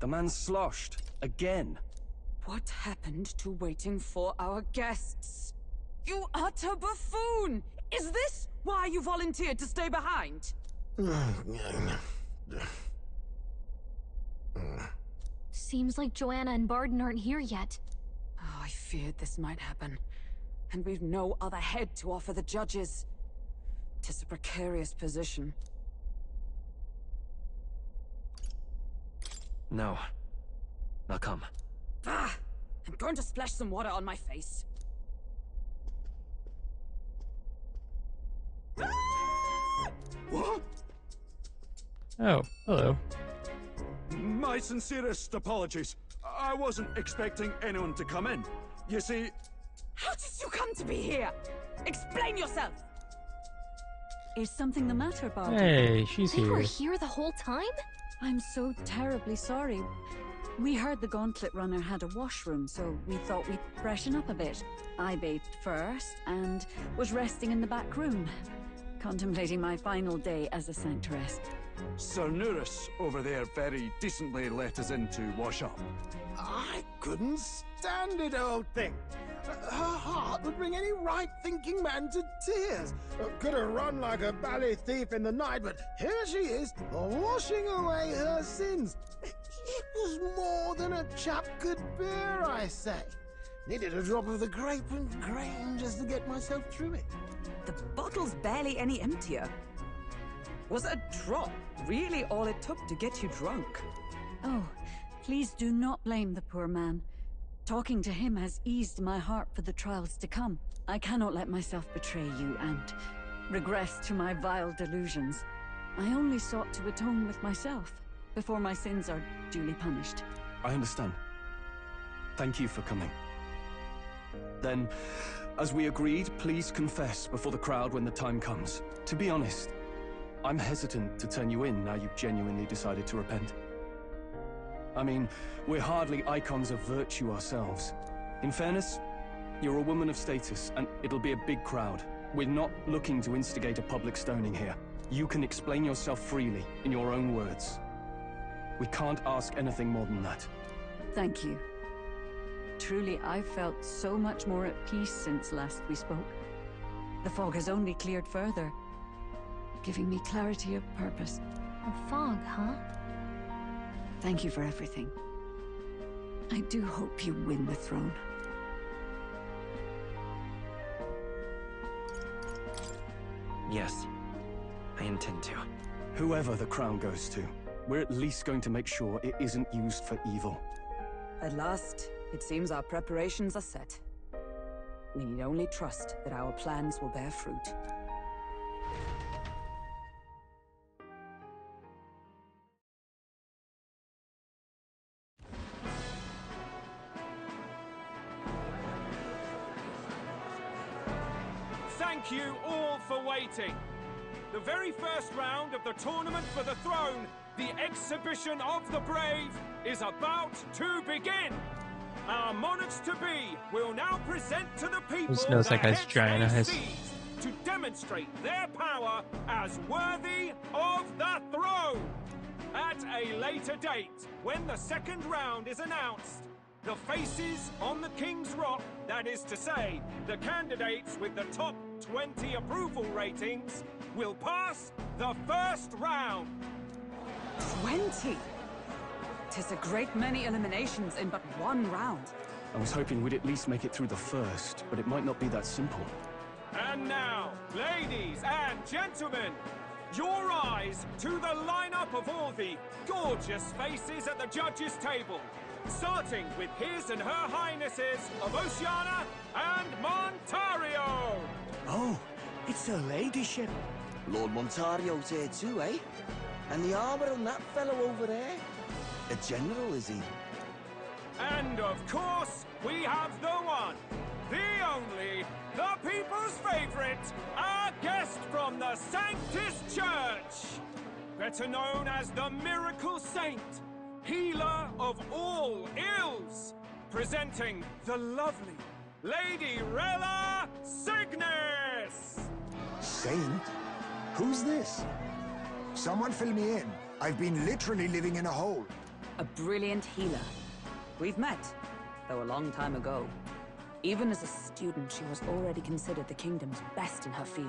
The man sloshed. Again. What happened to waiting for our guests? You utter buffoon! Is this why you volunteered to stay behind? Seems like Joanna and Barden aren't here yet. Oh, I feared this might happen. And we've no other head to offer the judges. 'Tis a precarious position. No. Now come. Ah! I'm going to splash some water on my face. What? Oh, hello. My sincerest apologies. I wasn't expecting anyone to come in. You see... How did you come to be here? Explain yourself! Is something the matter, Barden? Hey, she's They were here. here the whole time? I'm so terribly sorry. We heard the gauntlet runner had a washroom, so we thought we'd freshen up a bit. I bathed first and was resting in the back room, contemplating my final day as a sanctoress. Sir Nuris over there very decently let us in to wash up. I couldn't stand it, old thing. Her heart would bring any right-thinking man to tears. Could have run like a ballet thief in the night, but here she is, washing away her sins. It was more than a chap could bear, I say. Needed a drop of the grape and grain just to get myself through it. The bottle's barely any emptier. Was a drop really all it took to get you drunk? Oh, please do not blame the poor man. Talking to him has eased my heart for the trials to come. I cannot let myself betray you and regress to my vile delusions. I only sought to atone with myself before my sins are duly punished. I understand. Thank you for coming. Then, as we agreed, please confess before the crowd when the time comes. To be honest, I'm hesitant to turn you in now you've genuinely decided to repent. I mean, we're hardly icons of virtue ourselves. In fairness, you're a woman of status, and it'll be a big crowd. We're not looking to instigate a public stoning here. You can explain yourself freely, in your own words. We can't ask anything more than that. Thank you. Truly, I've felt so much more at peace since last we spoke. The fog has only cleared further, giving me clarity of purpose. A fog, huh? Thank you for everything. I do hope you win the throne. Yes, I intend to. Whoever the crown goes to, we're at least going to make sure it isn't used for evil. At last, it seems our preparations are set. We need only trust that our plans will bear fruit. Thank you all for waiting. The very first round of the tournament for the throne, the exhibition of the brave, is about to begin. Our monarchs-to-be will now present to the people Just knows that guy's heads giant they eyes. seized to demonstrate their power as worthy of the throne. At a later date, when the second round is announced, the faces on the King's Rock, that is to say, the candidates with the top 20 approval ratings, will pass the first round. 20? 'Tis a great many eliminations in but one round. I was hoping we'd at least make it through the first, but it might not be that simple. And now, ladies and gentlemen, your eyes to the lineup of all the gorgeous faces at the judges' table, starting with His and Her Highnesses of Oceania and Montario. Oh, it's her ladyship. Lord Montario's here too, eh? And the armor on that fellow over there? A general, is he? And of course, we have the one, the only, the people's favorite, our guest from the Sanctus Church, better known as the Miracle Saint, healer of all ills, presenting the lovely Lady Rella Cygnus! Saint? Who's this? Someone fill me in. I've been literally living in a hole. a brilliant healer. We've met, though a long time ago. Even as a student, she was already considered the kingdom's best in her field.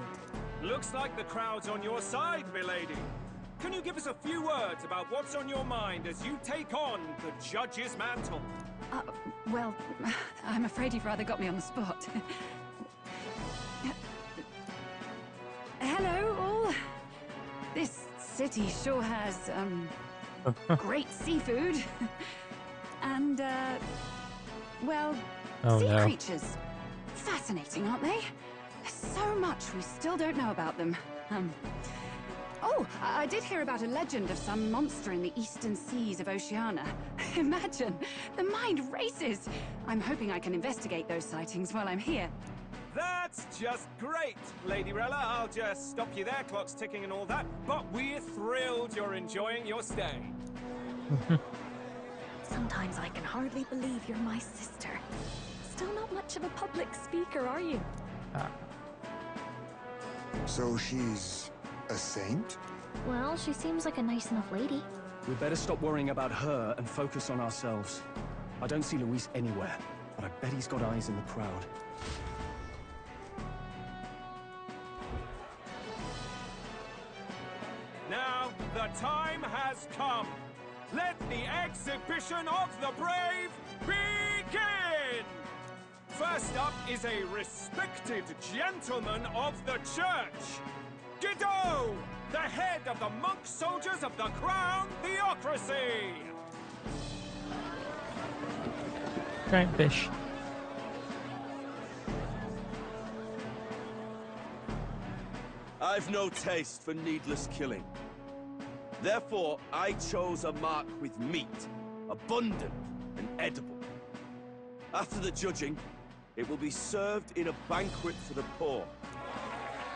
Looks like the crowd's on your side, milady. Can you give us a few words about what's on your mind as you take on the judge's mantle? Well, I'm afraid you've rather got me on the spot. Hello, all. This city sure has, great seafood. And, well, sea creatures. Fascinating, aren't they? There's so much we still don't know about them. Oh, I did hear about a legend of some monster in the eastern seas of Oceania. Imagine, the mind races. I'm hoping I can investigate those sightings while I'm here. That's just great, Lady Rella. I'll just stop you there, clock's ticking and all that. But we're thrilled you're enjoying your stay. Sometimes I can hardly believe you're my sister. Still not much of a public speaker, are you? So she's a saint? Well, she seems like a nice enough lady. We'd better stop worrying about her and focus on ourselves. I don't see Luis anywhere, but I bet he's got eyes in the crowd. Now, the time has come. Let the exhibition of the brave begin! First up is a respected gentleman of the church. Guido, the head of the monk soldiers of the Crown Theocracy! Giant fish. I've no taste for needless killing. Therefore, I chose a mark with meat, abundant and edible. After the judging, it will be served in a banquet for the poor.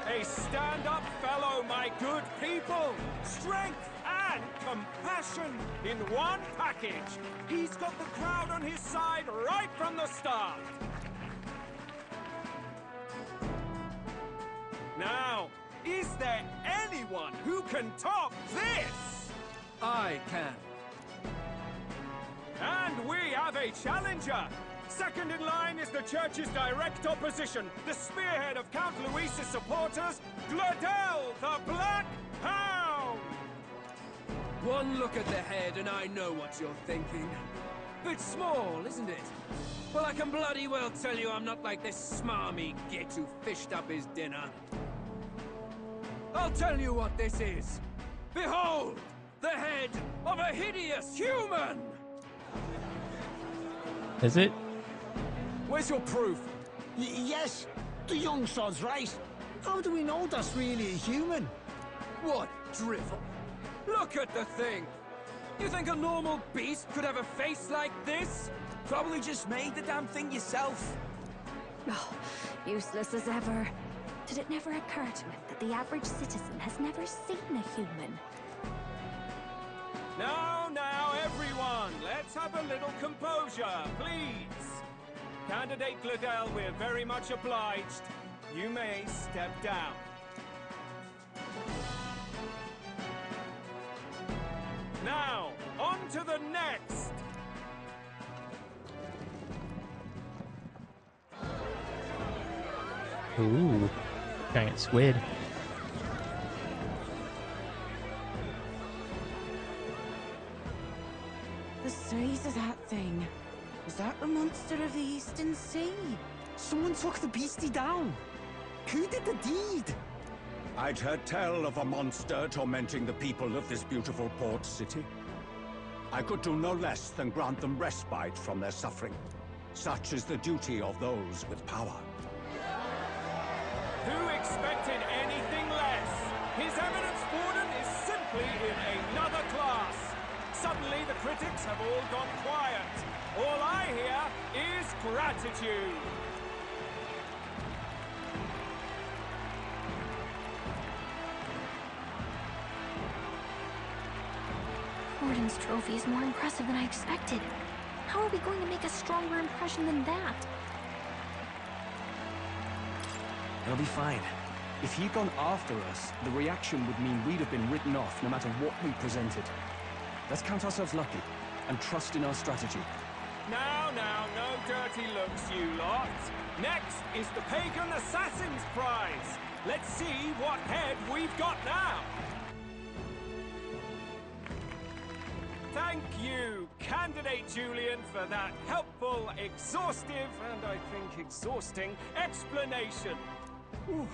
A stand-up fellow, my good people! Strength and compassion in one package! He's got the crowd on his side right from the start! Now, is there anyone who can top this? I can. And we have a challenger! Second in line is the church's direct opposition, the spearhead of Count Luis's supporters, Gladel, the Black Hound! One look at the head and I know what you're thinking. Bit small, isn't it? Well, I can bloody well tell you I'm not like this smarmy git who fished up his dinner. I'll tell you what this is. Behold, the head of a hideous human! Is it? Where's your proof? Yes, the young sod's right. How do we know that's really a human? What drivel? Look at the thing! You think a normal beast could have a face like this? Probably just made the damn thing yourself. Oh, useless as ever. Did it never occur to him that the average citizen has never seen a human? Now, everyone, let's have a little composure, please. Candidate Gladel, we're very much obliged. You may step down. Now, on to the next! Ooh, giant squid. The size of that thing. Is that the monster of the Eastern Sea? Someone took the beastie down. Who did the deed? I'd heard tell of a monster tormenting the people of this beautiful port city. I could do no less than grant them respite from their suffering. Such is the duty of those with power. Who expected anything less? His Eminence Warden is simply in another class. Suddenly the critics have all gone quiet. All I hear is gratitude. Warden's trophy is more impressive than I expected. How are we going to make a stronger impression than that? It'll be fine. If he'd gone after us, the reaction would mean we'd have been written off no matter what we presented. Let's count ourselves lucky and trust in our strategy. Now, no dirty looks, you lot. Next is the Pagan Assassin's Prize. Let's see what head we've got now. Thank you, Candidate Julian, for that helpful, exhaustive, and I think exhausting explanation. Whew.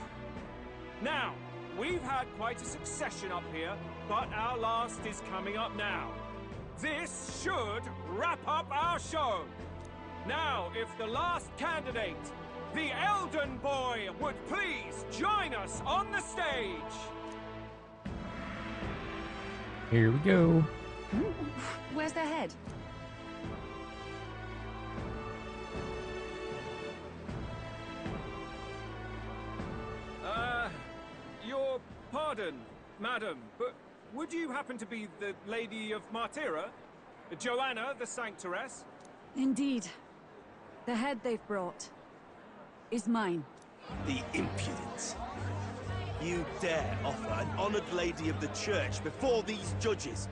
Now, we've had quite a succession up here, but our last is coming up now. This should wrap up our show. Now, if the last candidate, the Elden Boy, would please join us on the stage. Here we go. Ooh, where's their head? Your pardon, madam, but would you happen to be the Lady of Martyra? Joanna, the sanctoress? Indeed. The head they've brought is mine. The impudence. You dare offer an honored lady of the church before these judges?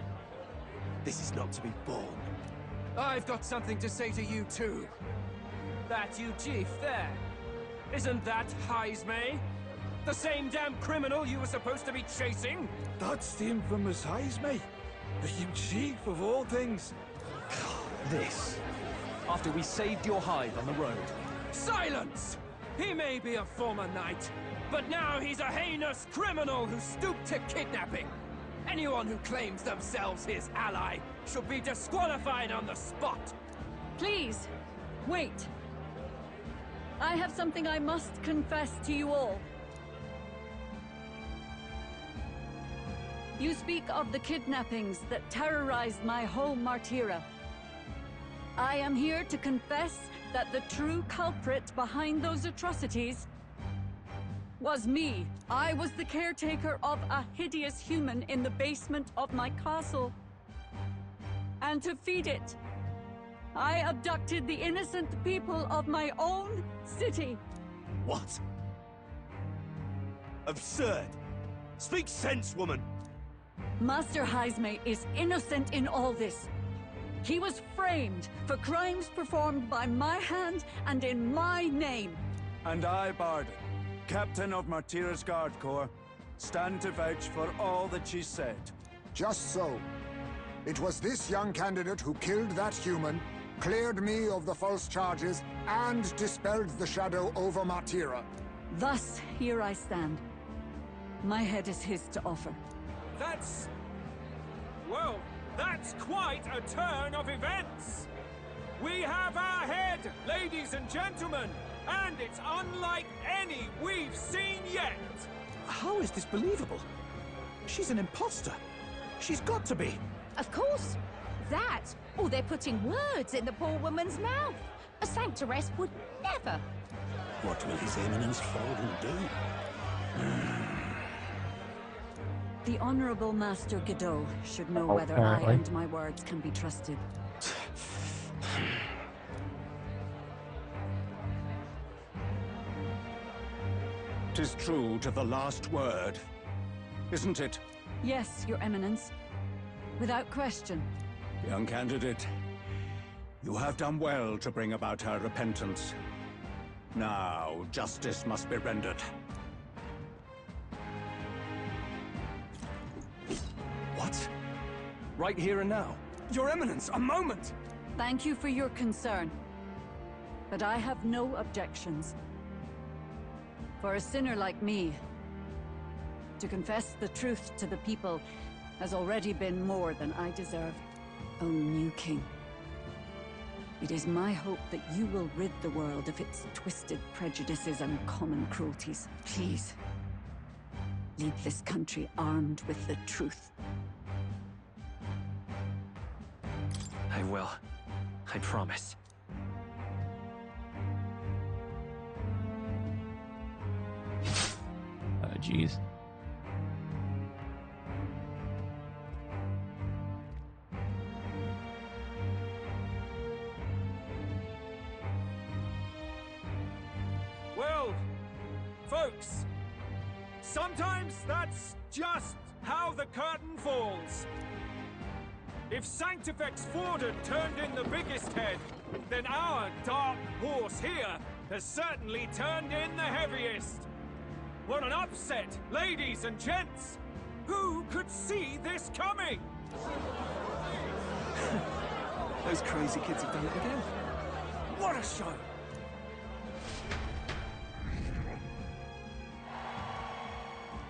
This is not to be borne. I've got something to say to you too. That you chief there. Isn't that Heismay? The same damn criminal you were supposed to be chasing? That's the infamous Heismay. The you chief of all things. This. After we saved your hide on the road. Silence! He may be a former knight, but now he's a heinous criminal who stooped to kidnapping. Anyone who claims themselves his ally should be disqualified on the spot. Please, wait. I have something I must confess to you all. You speak of the kidnappings that terrorized my home, Martyra. I am here to confess that the true culprit behind those atrocities was me. I was the caretaker of a hideous human in the basement of my castle. And to feed it, I abducted the innocent people of my own city. What? Absurd! Speak sense, woman! Master Heismay is innocent in all this. He was framed for crimes performed by my hand and in my name. And I, Barden, Captain of Martyra's Guard Corps, stand to vouch for all that she said. Just so. It was this young candidate who killed that human, cleared me of the false charges, and dispelled the shadow over Martyra. Thus, here I stand. My head is his to offer. That's... well, that's quite a turn of events. We have our head, ladies and gentlemen, and it's unlike any we've seen yet. How is this believable? She's an imposter. She's got to be. Of course. That, or they're putting words in the poor woman's mouth. A sanctoress would never. What will His Eminence Folden do? The Honorable Master Godot should know Oh, whether apparently. I and my words can be trusted. Tis true to the last word, isn't it? Yes, Your Eminence. Without question. Young candidate, you have done well to bring about her repentance. Now, justice must be rendered. What? Right here and now? Your Eminence, a moment! Thank you for your concern. But I have no objections. For a sinner like me, to confess the truth to the people has already been more than I deserve. O new king, it is my hope that you will rid the world of its twisted prejudices and common cruelties. Please, lead this country armed with the truth. I will. I promise. Oh, jeez. Well, folks, sometimes that's just how the curtain falls. If Sanctifex Forden turned in the biggest head, then our dark horse here has certainly turned in the heaviest. What an upset, ladies and gents! Who could see this coming? Those crazy kids have done it again. What a show!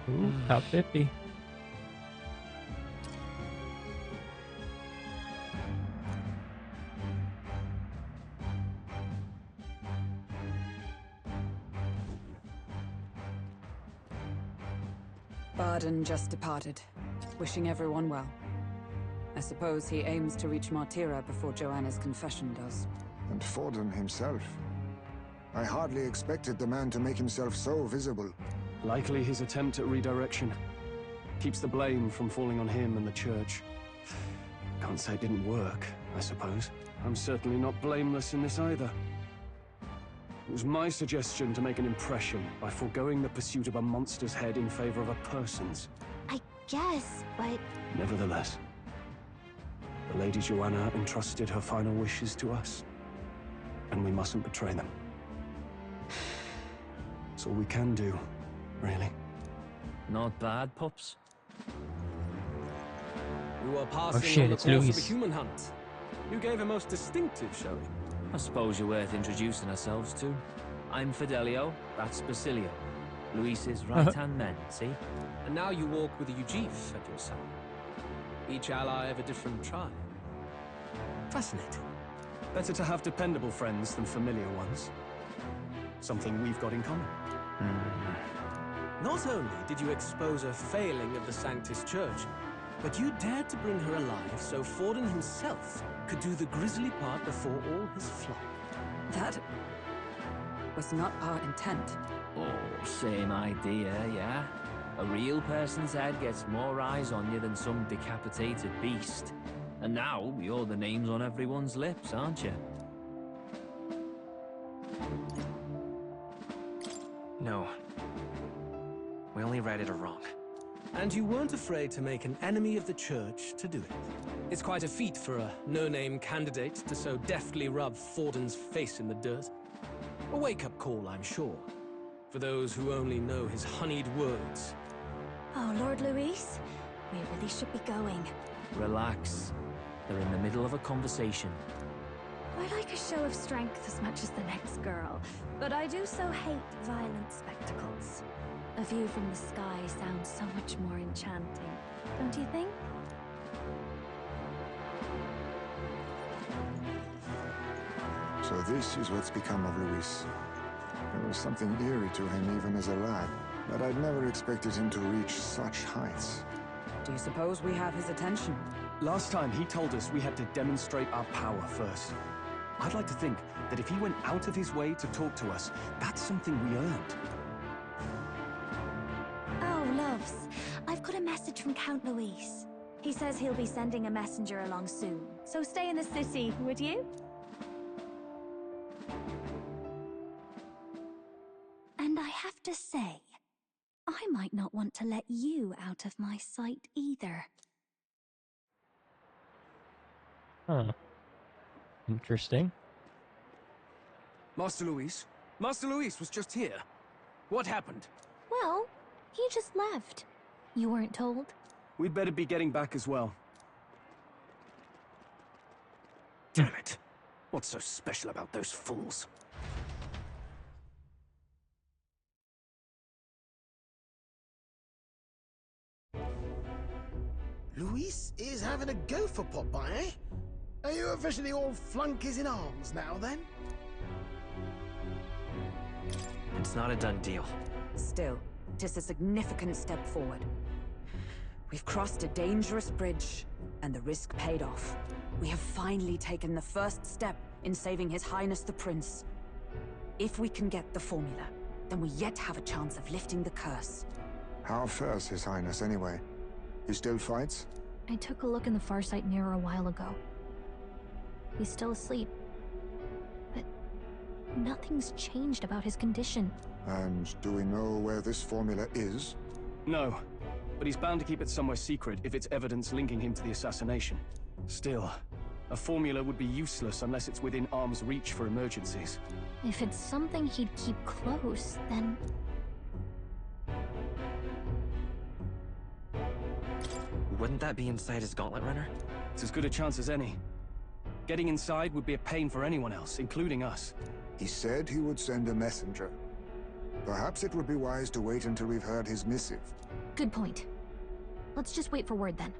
Ooh, top 50. Barden just departed, wishing everyone well. I suppose he aims to reach Martira before Joanna's confession does. And Forden himself. I hardly expected the man to make himself so visible. Likely his attempt at redirection. Keeps the blame from falling on him and the church. Can't say it didn't work, I suppose. I'm certainly not blameless in this either. It was my suggestion to make an impression by foregoing the pursuit of a monster's head in favor of a person's. I guess, but... Nevertheless, the Lady Joanna entrusted her final wishes to us, and we mustn't betray them. It's all we can do, really. Not bad, pups. You are passing shit, on the it's course Luis. of a human hunt. You gave a most distinctive showing. I suppose you're worth introducing ourselves to. I'm Fidelio, that's Basilio. Luis's right-hand men, see? And now you walk with a Ujif at your side. Each ally of a different tribe. Fascinating. Better to have dependable friends than familiar ones. Something we've got in common. Not only did you expose a failing of the Sanctis Church, but you dared to bring her alive so Forden himself could do the grisly part before all his flock. That was not our intent. Oh, same idea, yeah? A real person's head gets more eyes on you than some decapitated beast. And now, you're the names on everyone's lips, aren't you? No. We only read it wrong. And you weren't afraid to make an enemy of the church to do it. It's quite a feat for a no-name candidate to so deftly rub Forden's face in the dirt. A wake-up call, I'm sure, for those who only know his honeyed words. Oh, Lord Luis, we really should be going. Relax. They're in the middle of a conversation. I like a show of strength as much as the next girl, but I do so hate violent spectacles. A view from the sky sounds so much more enchanting, don't you think? So this is what's become of Luis. There was something eerie to him even as a lad, but I'd never expected him to reach such heights. Do you suppose we have his attention? Last time he told us we had to demonstrate our power first. I'd like to think that if he went out of his way to talk to us, that's something we earned. Oh, loves, I've got a message from Count Luis. He says he'll be sending a messenger along soon, so stay in the city, would you? And I have to say, I might not want to let you out of my sight either. Huh. Interesting. Master Luis? Master Luis was just here. What happened? Well, he just left. You weren't told? We'd better be getting back as well. Damn it. What's so special about those fools? Luis is having a go for Popeye, eh? Are you officially all flunkies in arms now, then? It's not a done deal. Still, it is a significant step forward. We've crossed a dangerous bridge, and the risk paid off. We have finally taken the first step in saving His Highness the Prince. If we can get the formula, then we yet have a chance of lifting the curse. How fares His Highness anyway? He still fights? I took a look in the Farsight mirror a while ago. He's still asleep. But nothing's changed about his condition. And do we know where this formula is? No. but he's bound to keep it somewhere secret if it's evidence linking him to the assassination. Still, a formula would be useless unless it's within arm's reach for emergencies. If it's something he'd keep close, then... Wouldn't that be inside his gauntlet runner? It's as good a chance as any. Getting inside would be a pain for anyone else, including us. He said he would send a messenger. Perhaps it would be wise to wait until we've heard his missive. Good point. Let's just wait for word then.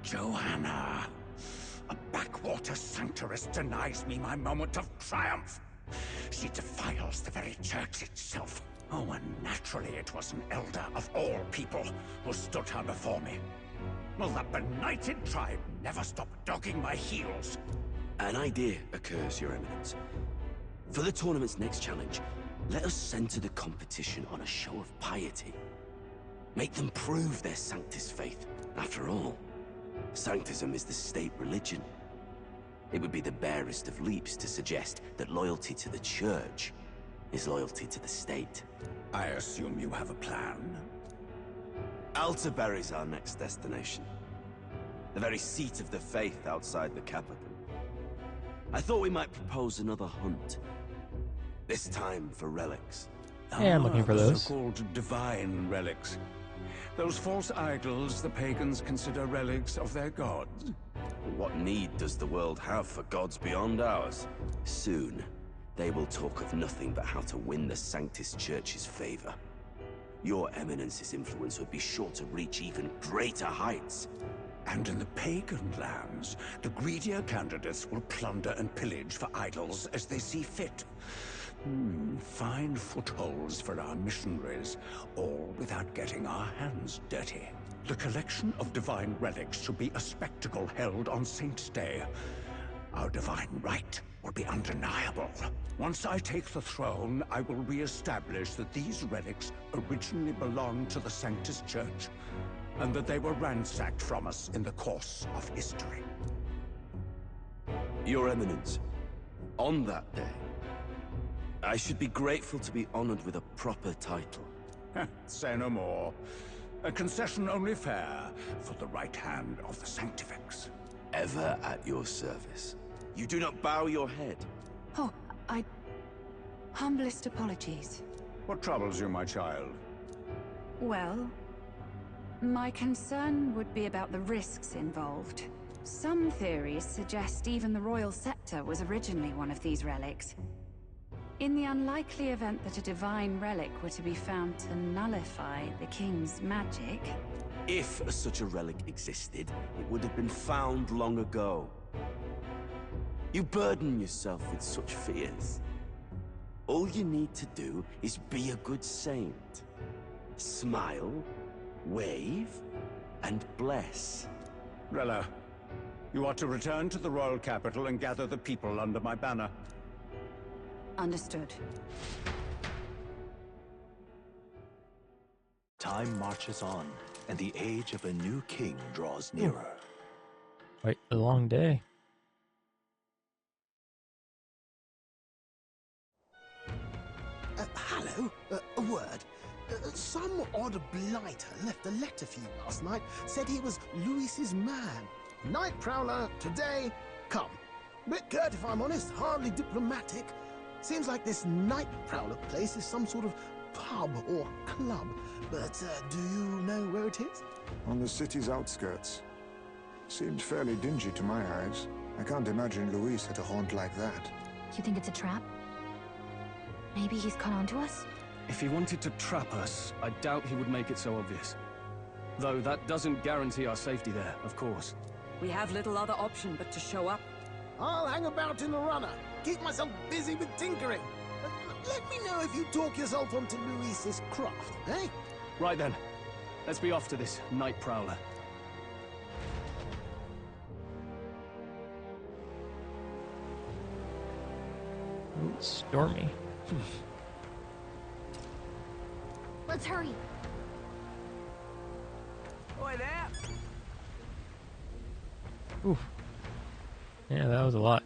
Joanna! A backwater sanctoress denies me my moment of triumph. She defiles the very church itself. Oh, and naturally it was an elder of all people who stood her before me. Will that benighted tribe never stop dogging my heels? An idea occurs, Your Eminence. For the tournament's next challenge, let us center the competition on a show of piety. Make them prove their Sanctus faith. After all, Sanctism is the state religion. It would be the barest of leaps to suggest that loyalty to the church is loyalty to the state. I assume you have a plan? Altaberry's our next destination. The very seat of the faith outside the capital. I thought we might propose another hunt. This time for relics. Yeah, I'm looking for the those. So-called divine relics. Those false idols the pagans consider relics of their gods. What need does the world have for gods beyond ours? Soon, they will talk of nothing but how to win the Sanctus Church's favor. Your Eminence's influence would be sure to reach even greater heights. And in the pagan lands, the greedier candidates will plunder and pillage for idols as they see fit. Fine footholds for our missionaries, all without getting our hands dirty. The collection of divine relics should be a spectacle held on Saint's Day. Our divine right will be undeniable. Once I take the throne, I will re-establish that these relics originally belonged to the Sanctus Church, and that they were ransacked from us in the course of history. Your Eminence, on that day, I should be grateful to be honored with a proper title. Say no more. A concession only fair for the right hand of the Sanctifex. Ever at your service. You do not bow your head. Oh, humblest apologies. What troubles you, my child? Well, my concern would be about the risks involved. Some theories suggest even the royal scepter was originally one of these relics. In the unlikely event that a divine relic were to be found to nullify the king's magic... If such a relic existed, it would have been found long ago. You burden yourself with such fears. All you need to do is be a good saint. Smile, wave, and bless. Rella, you are to return to the royal capital and gather the people under my banner. Understood. Time marches on, and the age of a new king draws nearer. Quite a long day. Hello, a word. Some odd blighter left a letter for you last night. Said he was Louis's man. Night Prowler, today, come. Bit curt if I'm honest, hardly diplomatic. Seems like this Night Prowler place is some sort of pub or club. But do you know where it is? On the city's outskirts. Seemed fairly dingy to my eyes. I can't imagine Louis at a haunt like that. You think it's a trap? Maybe he's caught on to us? If he wanted to trap us, I doubt he would make it so obvious. Though that doesn't guarantee our safety there, of course. We have little other option but to show up. I'll hang about in the runner. Keep myself busy with tinkering. Let me know if you talk yourself onto Louis's craft, eh? Right then. Let's be off to this Night Prowler. Ooh, stormy. Let's hurry. Oi there! Oof. Yeah, that was a lot.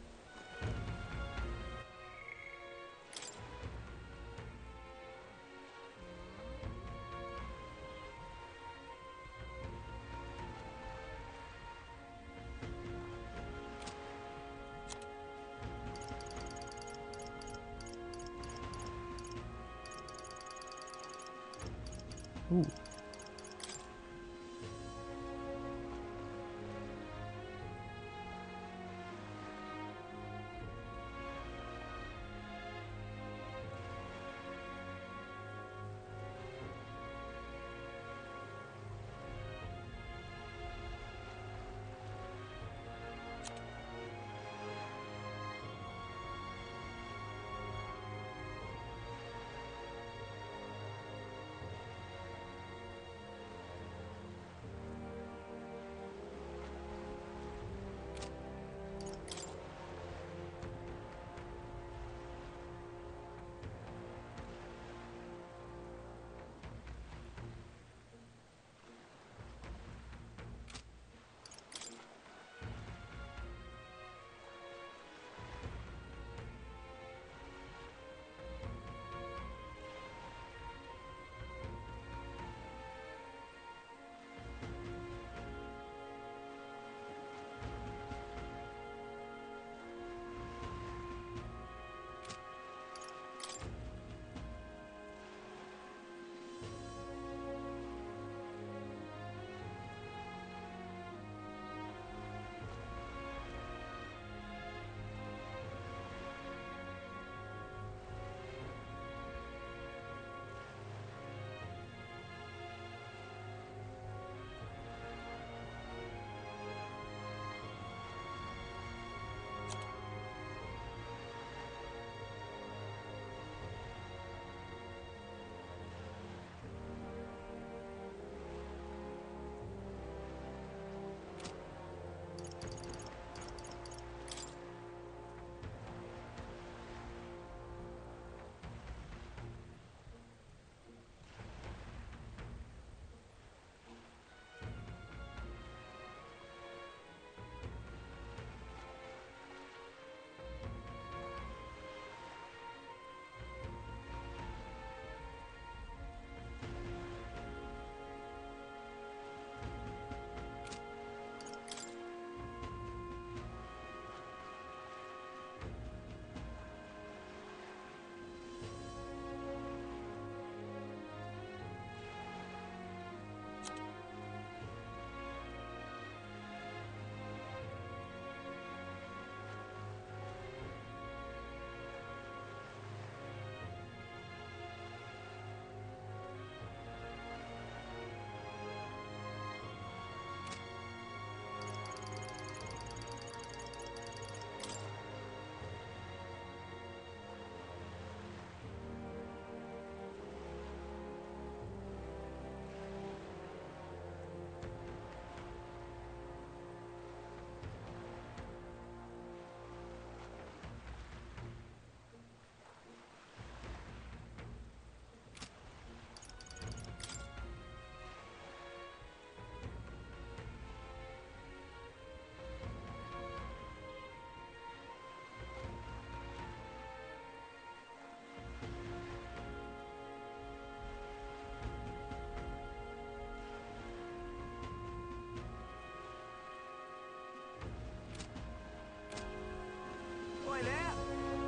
Ooh.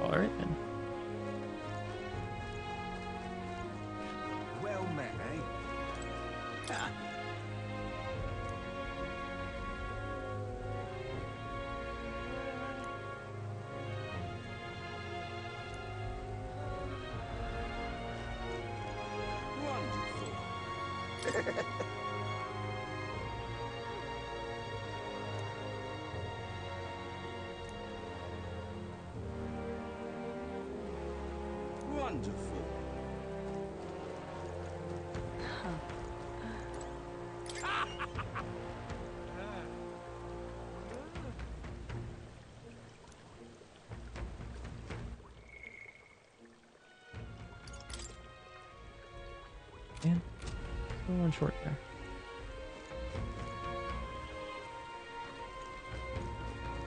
All right then. Well met, eh? Ha! Wonderful. Wonderful. Man, still one short there.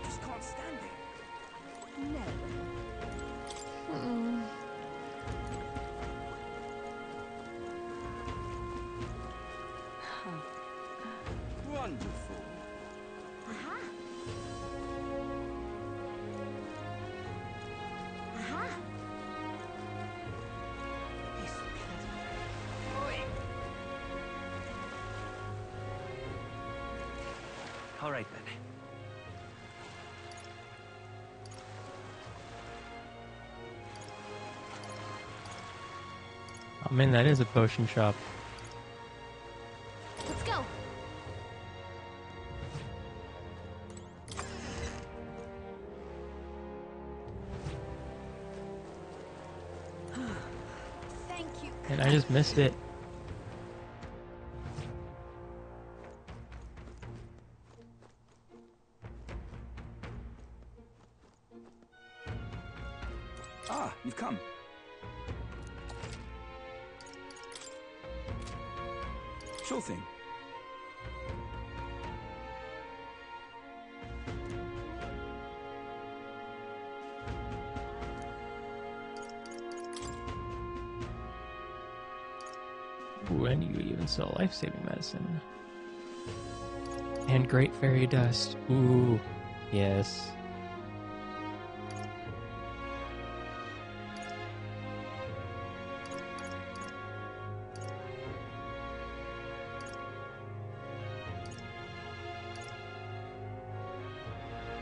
Just can't stand it. No. Wonderful. Aha! Aha! Oi. Alright then. Oh man, that is a potion shop. Let's go. Thank you. And I just missed it. Ah, you've come. Sure thing. Ooh, and you even sell life-saving medicine. And great fairy dust. Ooh, yes.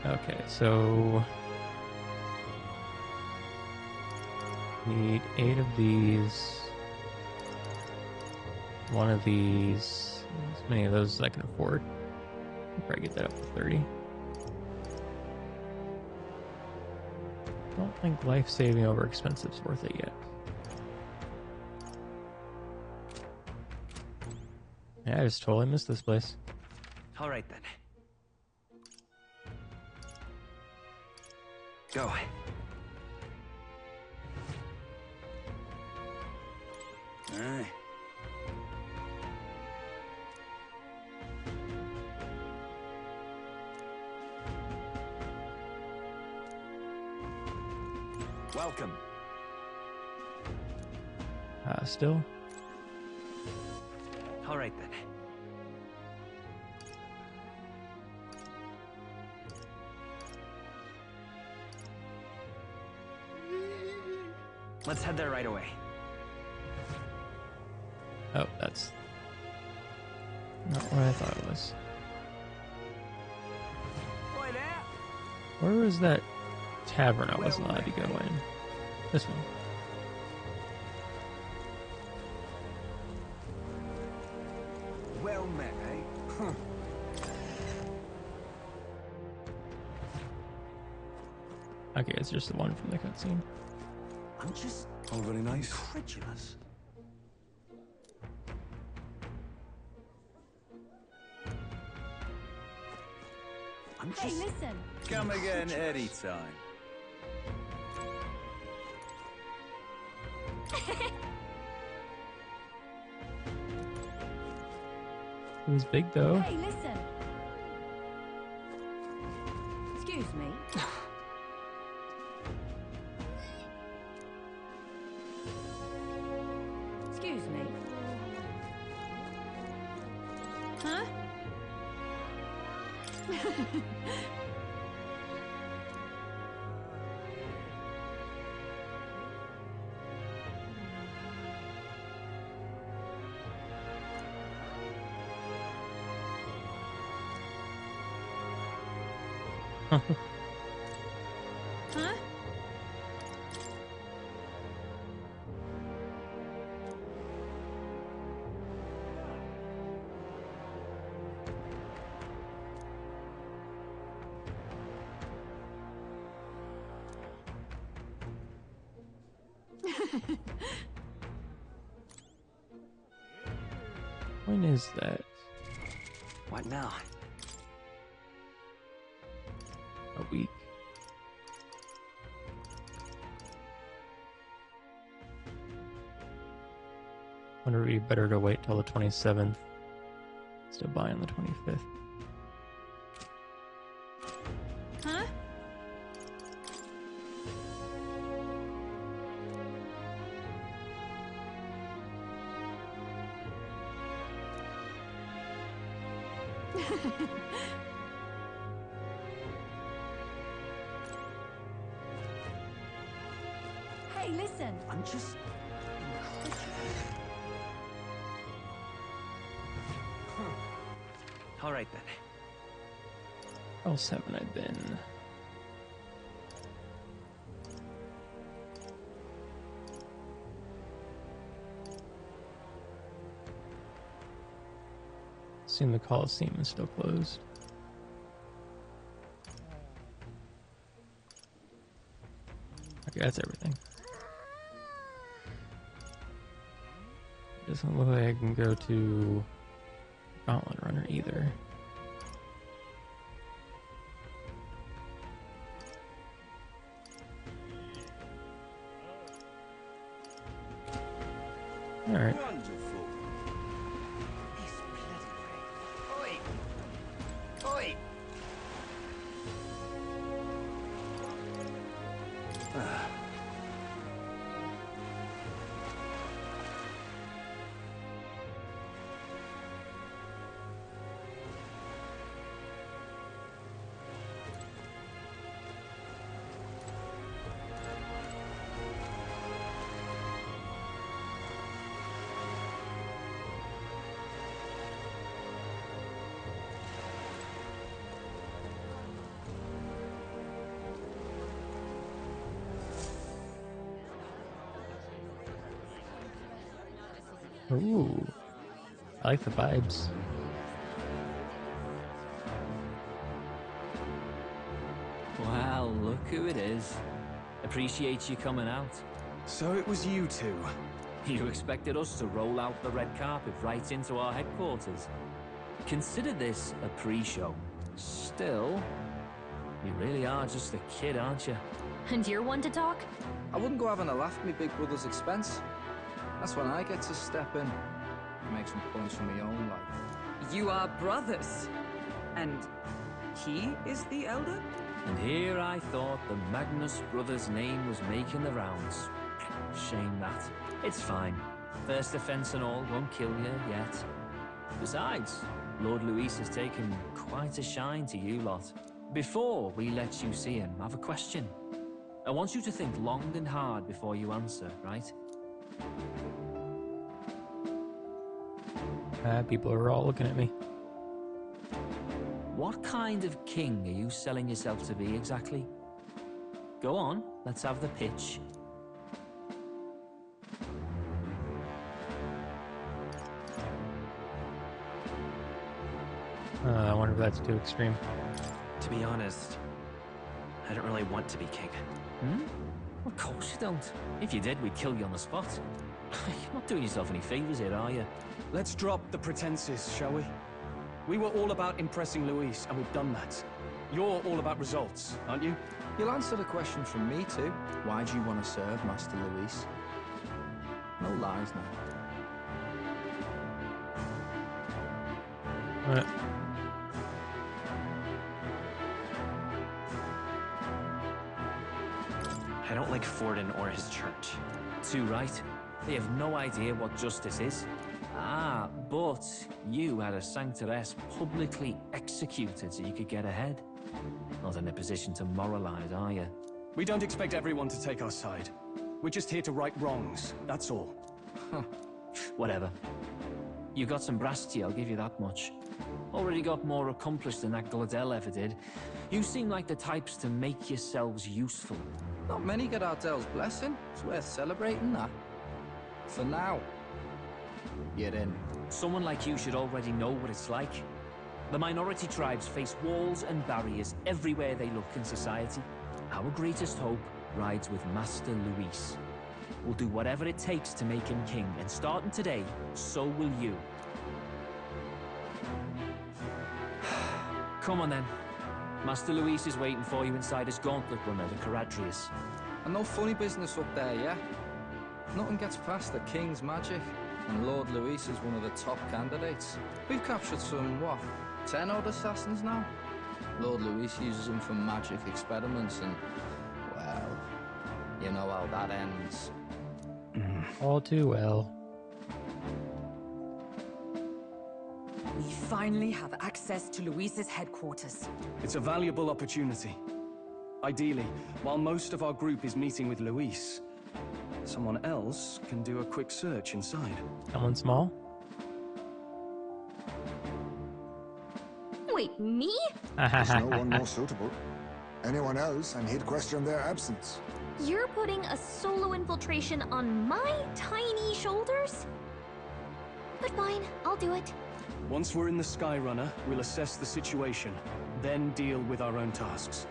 Okay, so need 8 of these. One of these. As many of those as I can afford. I'll probably get that up to 30. I don't think life-saving over expensive is worth it yet. Yeah, I just totally missed this place. Alright then. Go. Aye. Welcome. Still? Alright then. Let's head there right away. Oh, that's not what I thought it was. Where was that tavern I wasn't allowed to go in? This one. Well met, eh? Huh. Okay, it's just the one from the cutscene. I'm just all very nice. Incredulous. I'm Hey, just listen. Come again anytime. It was big though. Hey, listen. Excuse me. Excuse me. Huh? Huh? When is that? What now? A week. Wonder if it'd be better to wait till the 27th instead of buying the 25th. Huh? Hey, listen. I'm just Alright then. Where else haven't I been? Assume the Coliseum is still closed. Okay, that's everything. Doesn't look like I can go to Gauntlet Runner either. All right. Wonderful. Oi! Ooh, I like the vibes. Well, look who it is. Appreciate you coming out. So it was you two. You expected us to roll out the red carpet right into our headquarters. Consider this a pre-show. Still, you really are just a kid, aren't you? And you're one to talk? I wouldn't go having a laugh at me big brother's expense. That's when I get to step in and make some points for my own life. You are brothers. And he is the elder? And here I thought the Magnus brothers' name was making the rounds. Shame that. It's fine. First offense and all won't kill you yet. Besides, Lord Luis has taken quite a shine to you lot. Before we let you see him, I have a question. I want you to think long and hard before you answer, right? People are all looking at me. What kind of king are you selling yourself to be exactly? Go on, let's have the pitch. I wonder if that's too extreme. To be honest, I don't really want to be king. Hmm? Of course you don't. If you did, we'd kill you on the spot. You're not doing yourself any favors here, are you? Let's drop the pretenses, shall we? We were all about impressing Luis, and we've done that. You're all about results, aren't you? You'll answer the question from me too. Why do you want to serve Master Luis? No lies now. What? I don't like Forden or his church. Too right. They have no idea what justice is. Ah, but you had a sanctoress publicly executed so you could get ahead. Not in a position to moralize, are you? We don't expect everyone to take our side. We're just here to right wrongs, that's all. Whatever. You got some brasty, I'll give you that much. Already got more accomplished than that Gladel ever did. You seem like the types to make yourselves useful. Not many get Ardel's blessing. It's worth celebrating that. For now. You're in. Someone like you should already know what it's like. The minority tribes face walls and barriers everywhere they look in society. Our greatest hope rides with Master Luis. We'll do whatever it takes to make him king, and starting today, so will you. Come on then. Master Luis is waiting for you inside his gauntlet runner, the Caradrius. And no funny business up there, yeah? Nothing gets past the king's magic, and Lord Luis is one of the top candidates. We've captured some, what, 10 odd assassins now? Lord Luis uses them for magic experiments and, well, you know how that ends. All too well. We finally have access to Luis's headquarters. It's a valuable opportunity. Ideally, while most of our group is meeting with Luis, someone else can do a quick search inside. Someone small? Wait, me? There's no one more suitable. Anyone else, and he'd question their absence. You're putting a solo infiltration on my tiny shoulders? But fine, I'll do it. Once we're in the Skyrunner, we'll assess the situation, then deal with our own tasks.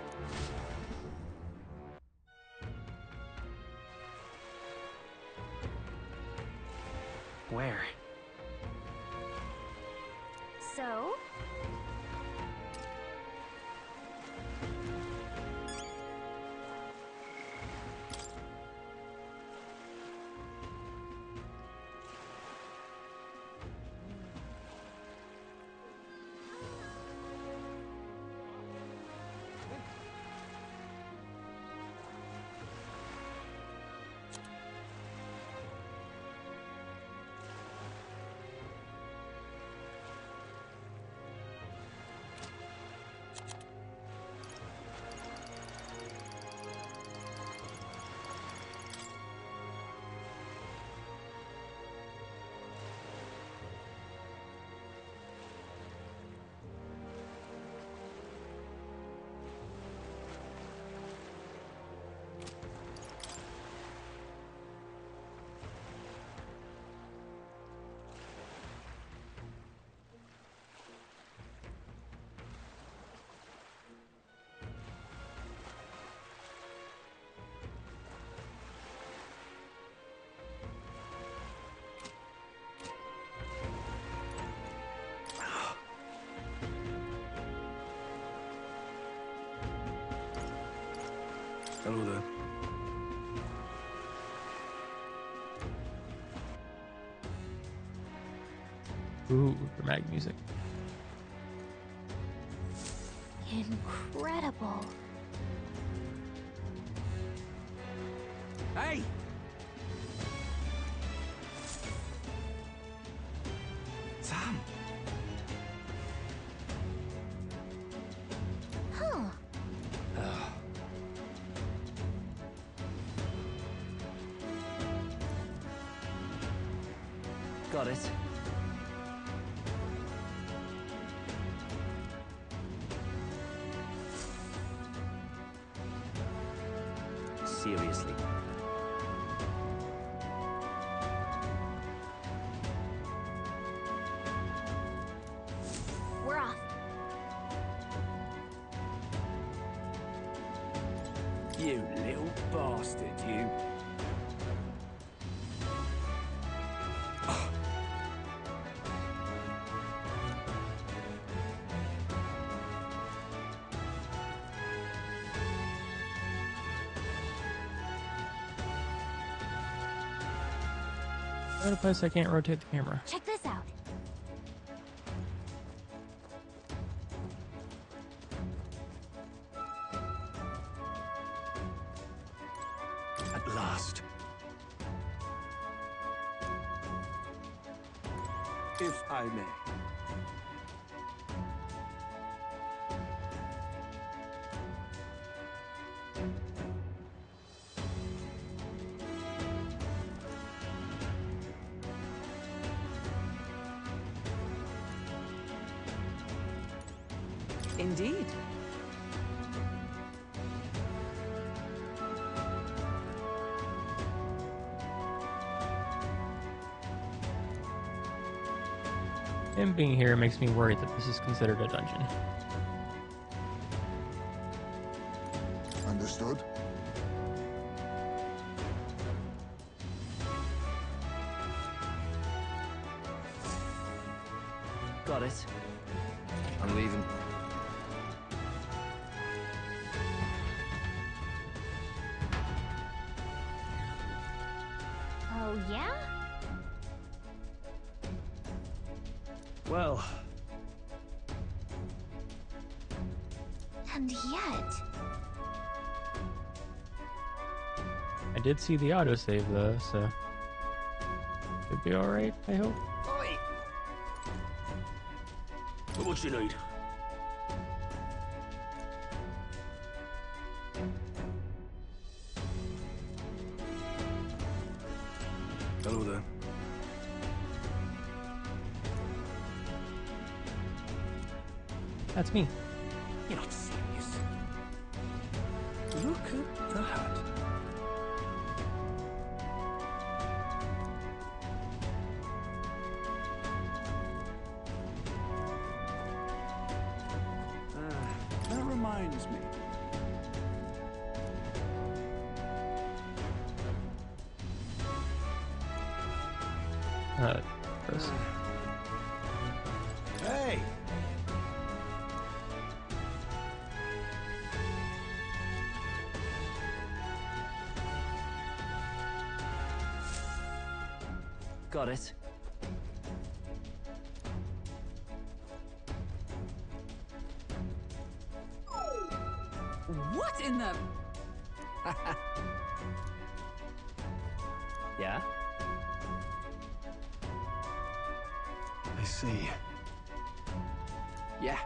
Where? So? Hello there. Ooh, dramatic music. Incredible. Hey! Sam! Huh. Got it. Seriously. We're off. You little bastard, you. What a place I can't rotate the camera. Check this out. At last. If I may. Indeed. Him being here makes me worried that this is considered a dungeon. Understood. Got it. I'm leaving. Oh, yeah? Well, And yet... I did see the autosave though, so should be alright, I hope. Oi! What you need? hello there. That's me. You're not serious. Look at the hat. That reminds me. First. Hey! Got it. What in the... Yeah? I see. Yeah.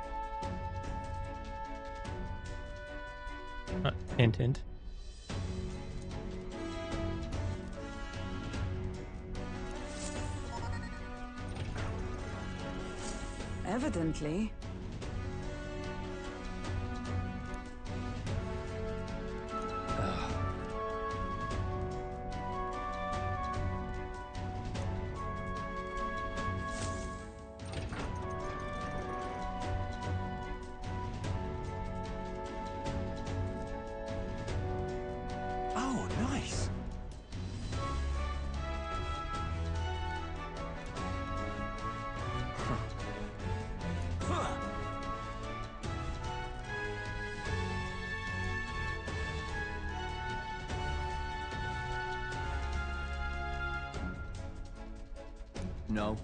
Hint, hint. Evidently. Oh, nice. No.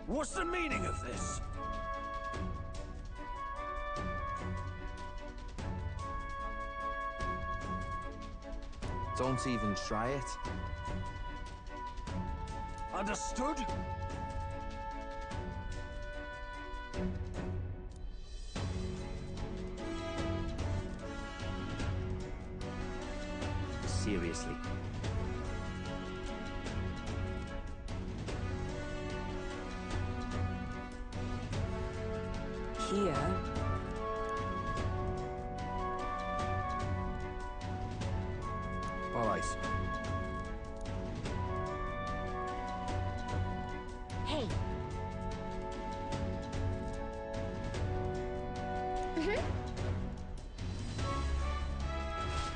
What's the meaning of this? Don't even try it. Understood? Seriously. Here. All right. Hey.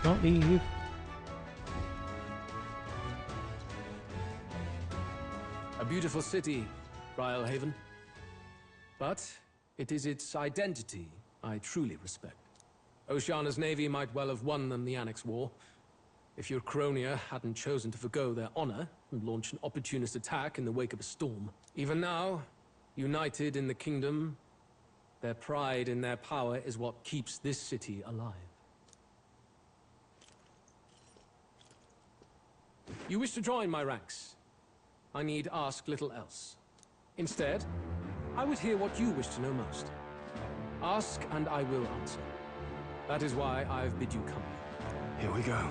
Don't leave. A beautiful city, Haven. But it is its identity I truly respect. Oceana's navy might well have won them the Annex War, if your Cronia hadn't chosen to forgo their honor and launch an opportunist attack in the wake of a storm. Even now, united in the kingdom, their pride in their power is what keeps this city alive. You wish to join my ranks. I need ask little else. Instead, I would hear what you wish to know most. Ask and I will answer. That is why I've bid you come. Here we go.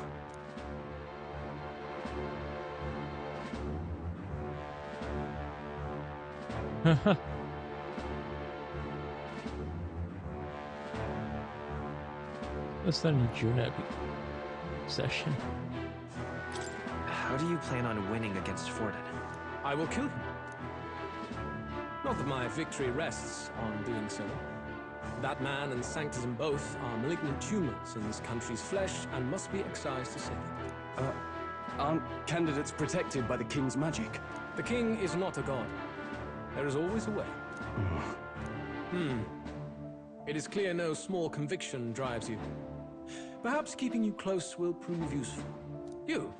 What's that in June session? How do you plan on winning against Forden? I will kill him. Not that my victory rests on doing so. That man and Sanctism both are malignant tumors in this country's flesh and must be excised to save it. Aren't candidates protected by the king's magic? The king is not a god. There is always a way. It is clear no small conviction drives you. Perhaps keeping you close will prove useful. You,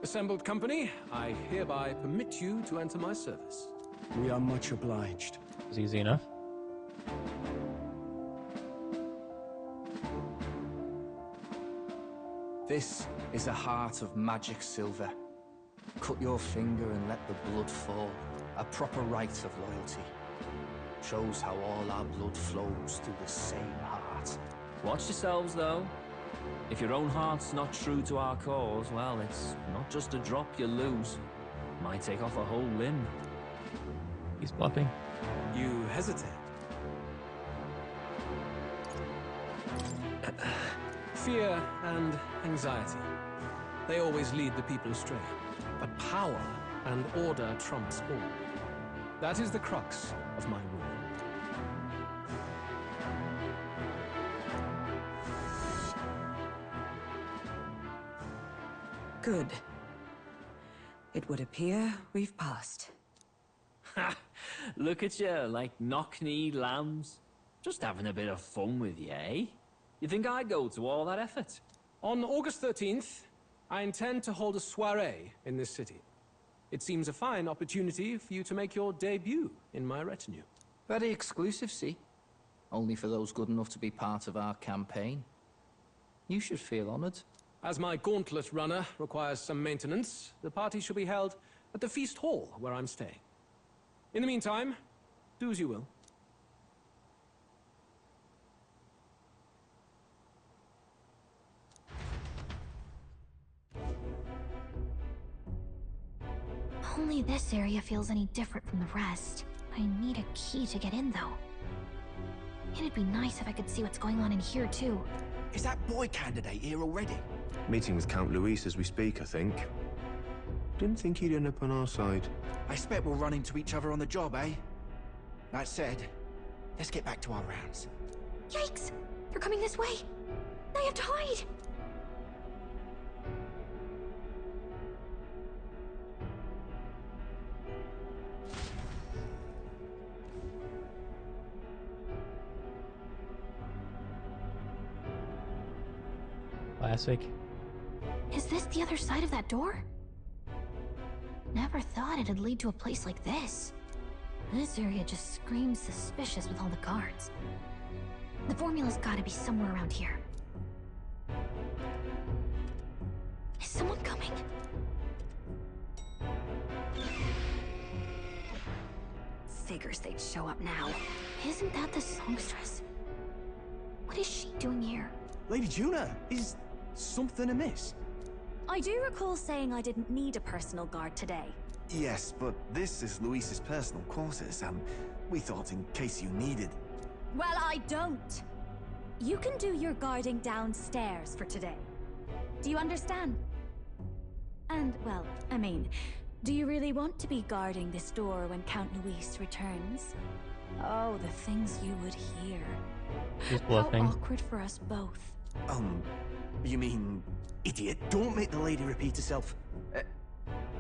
assembled company, I hereby permit you to enter my service. We are much obliged. It's easy enough. This is a heart of magic silver. Cut your finger and let the blood fall. A proper rite of loyalty. Shows how all our blood flows through the same heart. Watch yourselves, though. If your own heart's not true to our cause, well, it's not just a drop you lose. Might take off a whole limb. He's bluffing. You hesitate. Fear and anxiety. They always lead the people astray. But power and order trumps all. That is the crux of my rule. Good. It would appear we've passed. Ha! Look at you, like knock-kneed lambs. Just having a bit of fun with you, eh? You think I'd go to all that effort? On August 13th, I intend to hold a soiree in this city. It seems a fine opportunity for you to make your debut in my retinue. Very exclusive, see? Only for those good enough to be part of our campaign. You should feel honored. As my gauntlet runner requires some maintenance, the party shall be held at the feast hall where I'm staying. In the meantime, do as you will. Only this area feels any different from the rest. I need a key to get in, though. It'd be nice if I could see what's going on in here, too. Is that boy candidate here already? Meeting with Count Luis as we speak, I think. Didn't think he'd end up on our side. I expect we'll run into each other on the job, eh? That said, let's get back to our rounds. Yikes! They're coming this way! I have to hide! Classic. Is this the other side of that door? Never thought it'd lead to a place like this. This area just screams suspicious with all the guards. The formula's gotta be somewhere around here. Is someone coming? Figures they'd show up now. Isn't that the songstress? What is she doing here? Lady Juna, is something amiss? I do recall saying I didn't need a personal guard today. Yes, but this is Luis's personal quarters, and we thought in case you needed. Well, I don't. You can do your guarding downstairs for today. Do you understand? And, well, I mean, do you really want to be guarding this door when Count Luis returns? Oh, the things you would hear. He's bluffing. How awkward for us both. You mean, idiot, don't make the lady repeat herself.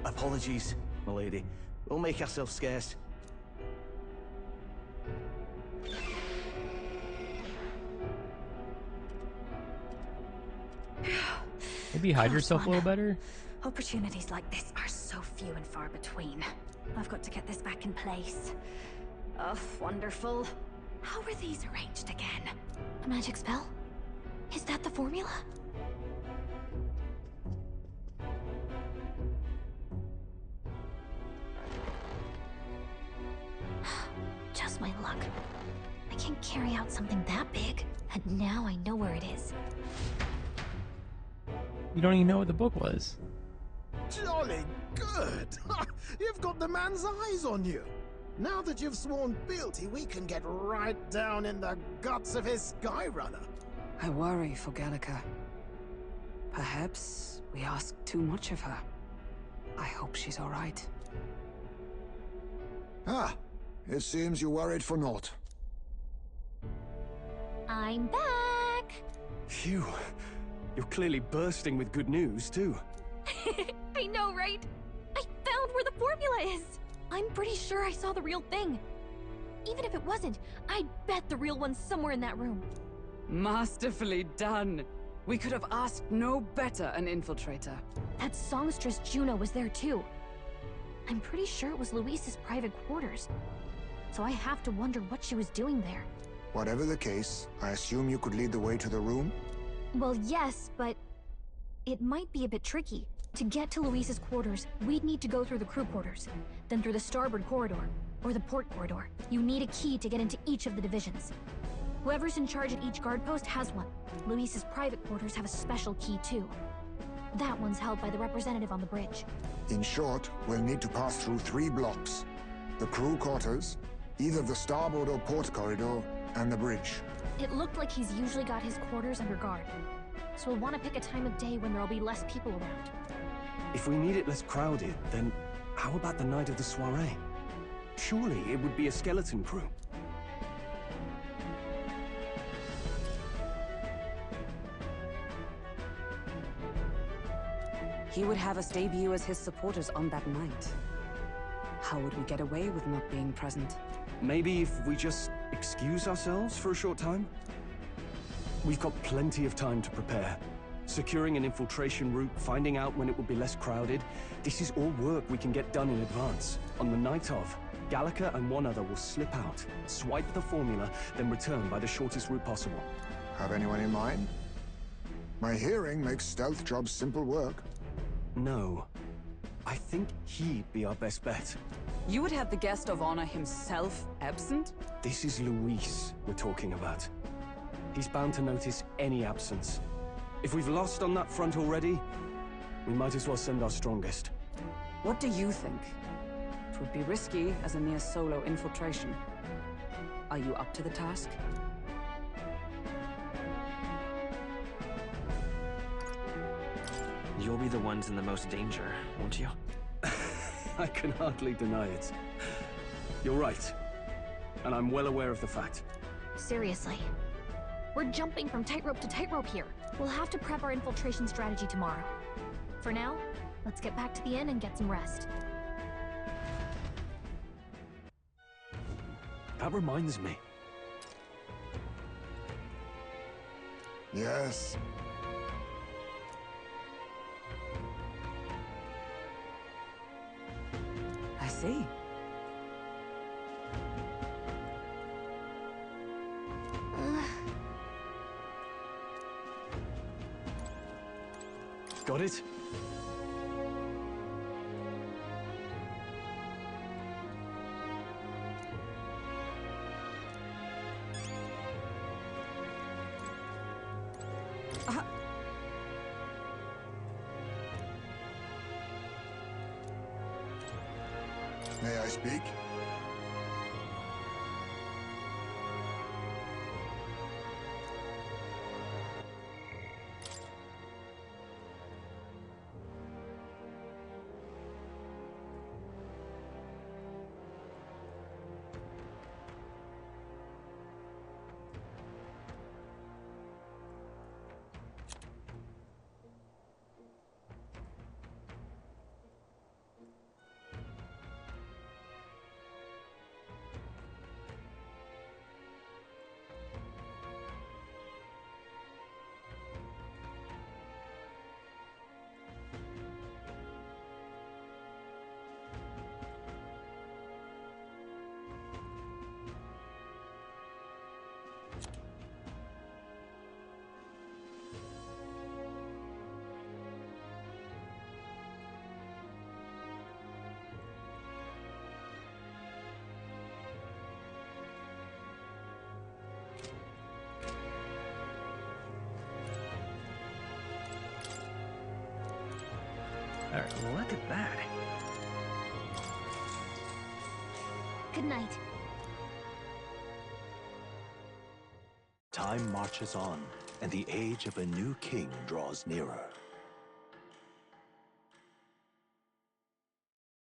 Apologies, my lady. We'll make ourselves scarce. Maybe hide yourself a little better? Opportunities like this are so few and far between. I've got to get this back in place. Oh, wonderful. How were these arranged again? A magic spell? Is that the formula? Just my luck. I can't carry out something that big, and now I know where it is. You don't even know what the book was. Jolly good! You've got the man's eyes on you. Now that you've sworn fealty, we can get right down in the guts of his Skyrunner. I worry for Gallica. Perhaps we ask too much of her. I hope she's all right. Ah, it seems you worried for naught. I'm back! Phew. You're clearly bursting with good news, too. I know, right? I found where the formula is! I'm pretty sure I saw the real thing. Even if it wasn't, I'd bet the real one's somewhere in that room. Masterfully done. We could have asked no better an infiltrator. That songstress Juno was there too. I'm pretty sure it was Luis's private quarters. So I have to wonder what she was doing there. Whatever the case, I assume you could lead the way to the room? Well, yes, but it might be a bit tricky. To get to Luis's quarters, we'd need to go through the crew quarters, then through the starboard corridor, or the port corridor. You need a key to get into each of the divisions. Whoever's in charge at each guard post has one. Luis's private quarters have a special key too. That one's held by the representative on the bridge. In short, we'll need to pass through 3 blocks. The crew quarters, either the starboard or port corridor, and the bridge. It looked like he's usually got his quarters under guard. So we'll want to pick a time of day when there'll be less people around. If we need it less crowded, then how about the night of the soiree? Surely it would be a skeleton crew. He would have us debut as his supporters on that night. How would we get away with not being present? Maybe if we just excuse ourselves for a short time? We've got plenty of time to prepare. Securing an infiltration route, finding out when it will be less crowded. This is all work we can get done in advance. On the night of, Gallica and one other will slip out, swipe the formula, then return by the shortest route possible. Have anyone in mind? My hearing makes stealth jobs simple work. No. I think he'd be our best bet. You would have the guest of honor himself absent? This is Luis we're talking about. He's bound to notice any absence. If we've lost on that front already, we might as well send our strongest. What do you think? It would be risky as a near solo infiltration. Are you up to the task? You'll be the ones in the most danger, won't you? I can hardly deny it. You're right. And I'm well aware of the fact. Seriously. We're jumping from tightrope to tightrope here. We'll have to prep our infiltration strategy tomorrow. For now, let's get back to the inn and get some rest. That reminds me. Yes. I see. Got it? May I speak? Alright, look at that. Good night. Time marches on, and the age of a new king draws nearer.